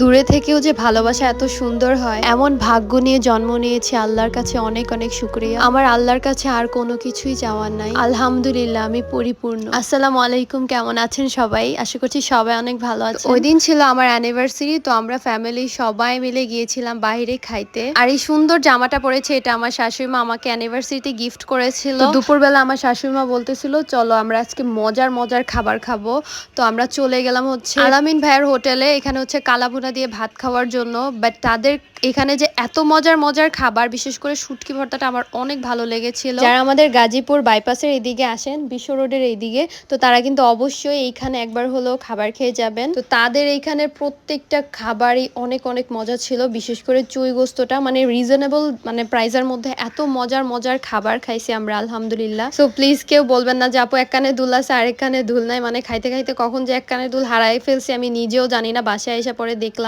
দূরে থেকেও যে ভালোবাসা এত সুন্দর হয়, এমন ভাগ্য নিয়ে জন্ম নিয়েছি। আল্লাহর কাছে অনেক অনেক শুকরিয়া। আমার আল্লাহর কাছে আর কোনো কিছুই চাওয়ার নাই। আলহামদুলিল্লাহ, আমি পরিপূর্ণ। আসসালামু আলাইকুম, কেমন আছেন সবাই? আশা করছি সবাই অনেক ভালো আছে। ওই দিন ছিল আমার অ্যানিভার্সারি, তো আমরা ফ্যামিলি সবাই মিলে গিয়েছিলাম বাইরে খাইতে। আর এই সুন্দর জামাটা পরেছে, এটা আমার শাশুড়ি মা আমাকে অ্যানিভার্সারিতে গিফট করেছিল। দুপুরবেলা আমার শাশুড়ি মা বলতেছিল চলো আমরা আজকে মজার মজার খাবার খাবো। তো আমরা চলে গেলাম হচ্ছে আলামিন ভাইয়ের হোটেলে। এখানে হচ্ছে কালাভুনা দিয়ে ভাত খাওয়ার জন্য। বাট তাদের এখানে যে এত মজার মজার খাবার, বিশেষ করে শুটকি ভর্তাটা আমার অনেক ভালো লেগেছিল। যারা আমাদের গাজীপুর বাইপাসের এইদিকে আসেন, বিশ্ব রোডের এইদিকে, তো তারা কিন্তু অবশ্যই এইখানে একবার হলেও খাবার খেয়ে যাবেন। তো তাদের এইখানের প্রত্যেকটা খাবারই অনেক অনেক মজা ছিল। বিশেষ করে চুই গোস্তটা মানে রিজনেবল মানে প্রাইসের মধ্যে এত মজার মজার খাবার খাইছি আমরা, আলহামদুলিল্লাহ। সো প্লিজ কেউ বলবেন না যে আপু এক কানে দুল আছে আর এক কানে দুল নাই। মানে খাইতে খাইতে কখন যে এক কানে দুল হারাই ফেলছি আমি নিজেও জানি না। বাসায় এসে পরে দেখলাম